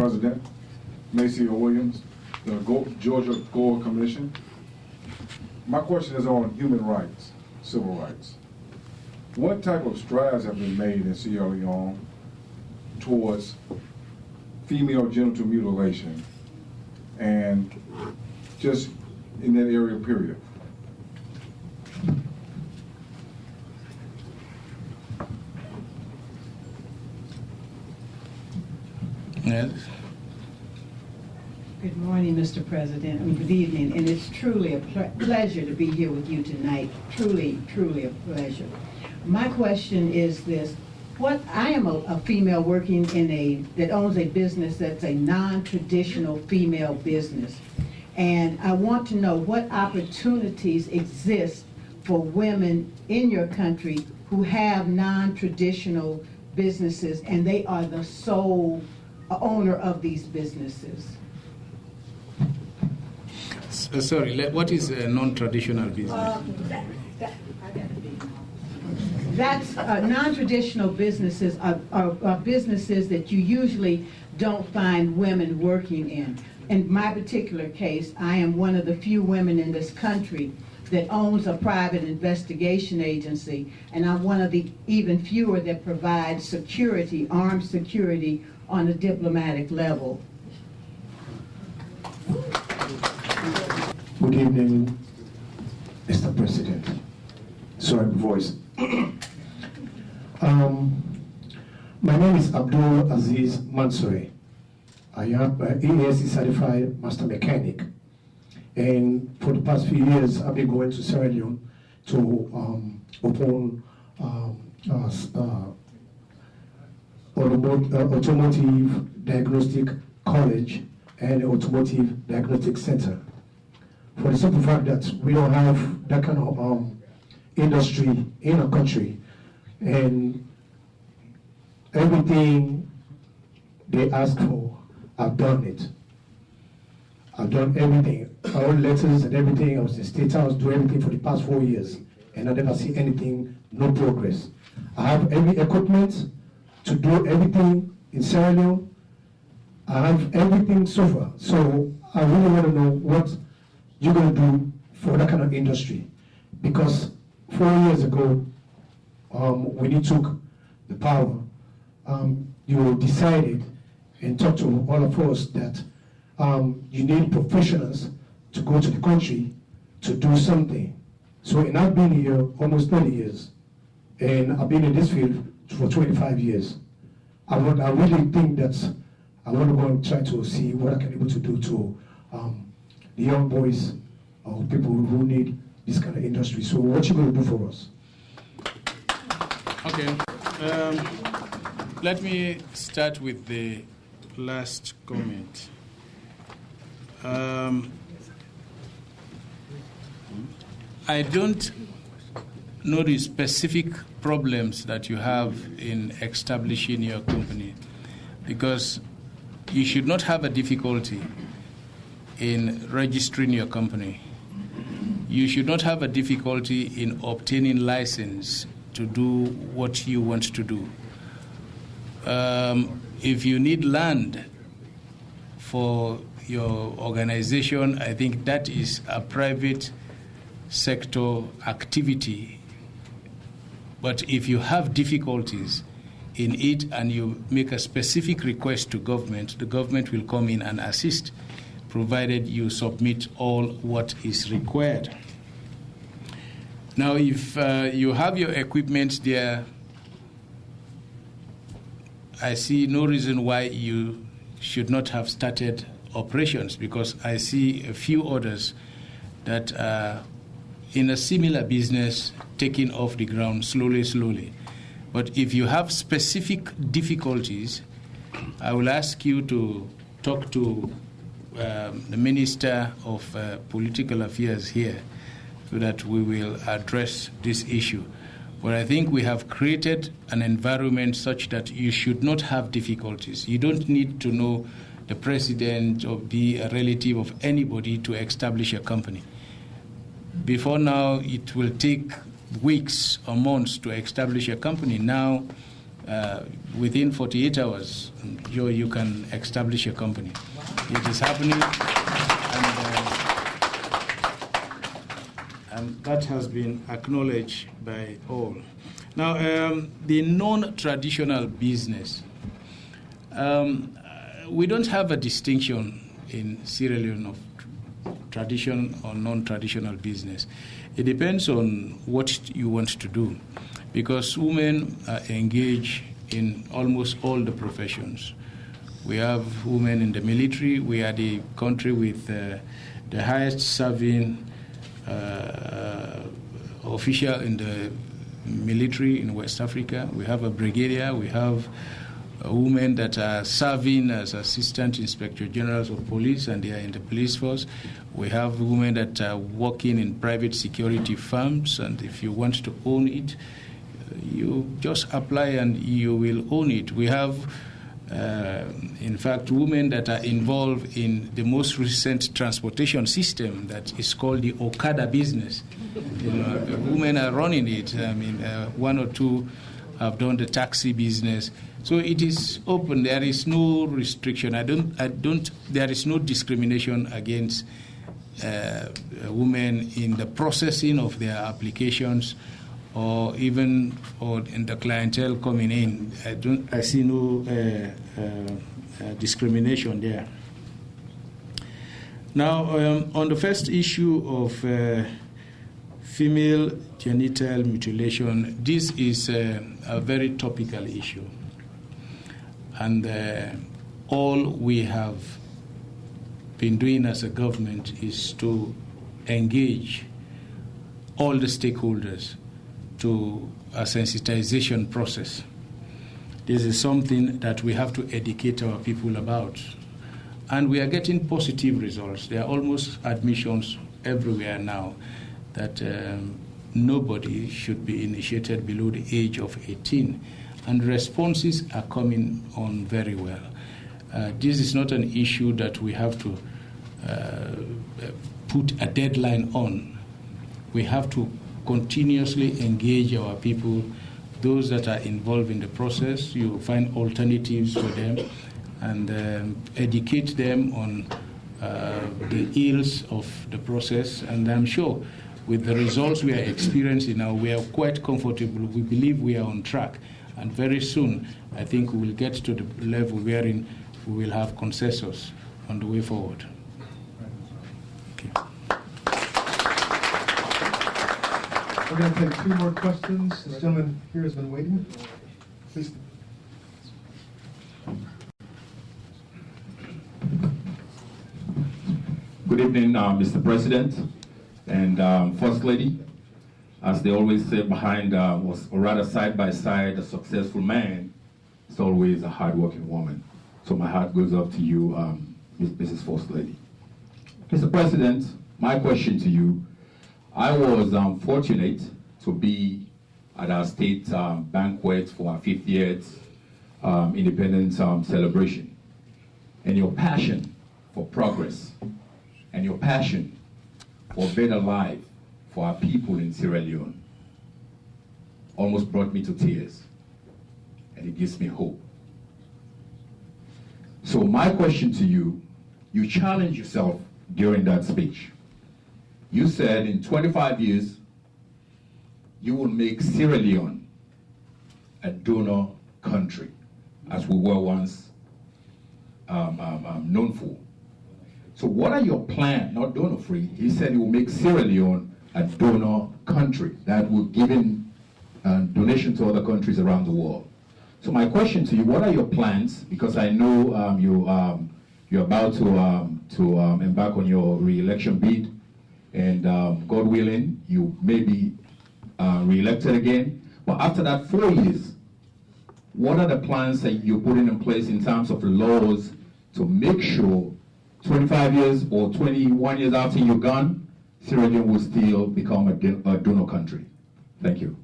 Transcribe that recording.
President, Macy Williams, the Georgia Gore Commission. My question is on human rights, civil rights. What type of strides have been made in Sierra Leone towards female genital mutilation and just in that area, period? Yes. Good morning, Mr. President, and good evening, and it's truly a pleasure to be here with you tonight. Truly, truly a pleasure. My question is this. I am a female working that owns a business that's a non-traditional female business. And I want to know what opportunities exist for women in your country who have non-traditional businesses and they are the sole owner of these businesses. Sorry, what is a non-traditional business? That's non-traditional businesses are businesses that you usually don't find women working in. In my particular case, I am one of the few women in this country that owns a private investigation agency, and I'm one of the even fewer that provides security, armed security, on a diplomatic level. Good evening, Mr. President. Sorry, voice. My name is Abdul Aziz Mansouri. I am an EASC certified master mechanic. And for the past few years, I've been going to Sierra Leone to open automotive diagnostic college and automotive diagnostic center. For the simple fact that we don't have that kind of industry in our country, and everything they ask for, I've done it. I've done everything, all letters and everything. I was in State House, do everything for the past 4 years, and I never see anything, no progress. I have every equipment to do everything in Sierra Leone. I have everything so far. So I really want to know what you're going to do for that kind of industry. Because 4 years ago, when you took the power, you decided and talked to all of us that you need professionals to go to the country to do something. So, and I've been here almost 30 years, and I've been in this field for 25 years. I really think that I want to go and try to see what I can be able to do to the young boys or people who need this kind of industry. So what you going to do for us? Okay. Let me start with the last comment. I don't know the specific problems that you have in establishing your company, because you should not have a difficulty in registering your company. You should not have a difficulty in obtaining license to do what you want to do. If you need land for your organization, I think that is a private sector activity. But if you have difficulties in it and you make a specific request to government, the government will come in and assist, provided you submit all what is required. Now, if you have your equipment there, I see no reason why you should not have started operations, because I see a few others that are in a similar business taking off the ground slowly. But if you have specific difficulties, I will ask you to talk to the Minister of Political Affairs here, so that we will address this issue. But I think we have created an environment such that you should not have difficulties. You don't need to know the president or be a relative of anybody to establish a company. Before now, it will take weeks or months to establish a company. Now, within 48 hours, you can establish a company. It is happening, and that has been acknowledged by all. Now, the non-traditional business. We don't have a distinction in Sierra Leone of tradition or non-traditional business. It depends on what you want to do, because women are engaged in almost all the professions. We have women in the military. We are the country with the highest serving official in the military in West Africa. We have a brigadier. We have women that are serving as assistant inspector generals of police, and they are in the police force. We have women that are working in private security firms, and if you want to own it, you just apply and you will own it. We have, in fact, women that are involved in the most recent transportation system that is called the Okada business. Women are running it. I mean, one or two have done the taxi business. So it is open. There is no restriction. There is no discrimination against women in the processing of their applications, or even in the clientele coming in. I see no discrimination there. Now, on the first issue of female genital mutilation, this is a very topical issue. And all we have been doing as a government is to engage all the stakeholders to a sensitization process. This is something that we have to educate our people about. And we are getting positive results. There are almost admissions everywhere now that nobody should be initiated below the age of 18. And responses are coming on very well. This is not an issue that we have to put a deadline on. We have to continuously engage our people, those that are involved in the process. You find alternatives for them and educate them on the ills of the process. And I'm sure with the results we are experiencing now, we are quite comfortable. We believe we are on track. And very soon, I think we will get to the level wherein we will have consensus on the way forward. Okay. We're going to take 2 more questions. This gentleman here has been waiting. Please. Good evening, Mr. President and First Lady. As they always say, behind, or rather side by side, a successful man is always a hardworking woman. So my heart goes up to you, Mrs. First Lady. Mr. President, my question to you, I was fortunate to be at our state banquet for our 50th independence celebration. And your passion for progress and your passion for a better life for our people in Sierra Leone almost brought me to tears, and it gives me hope. So my question to you, you challenged yourself during that speech. You said in 25 years, you will make Sierra Leone a donor country, as we were once known for. So what are your plans, not donor-free? He said he will make Sierra Leone a donor country that will give in donation to other countries around the world. So my question to you, what are your plans? Because I know you're about to embark on your re-election bid, and God willing, you may be re-elected again. But after that 4 years, what are the plans that you're putting in place in terms of laws to make sure 25 years or 21 years after you're gone, Sierra Leone will still become a donor country? Thank you.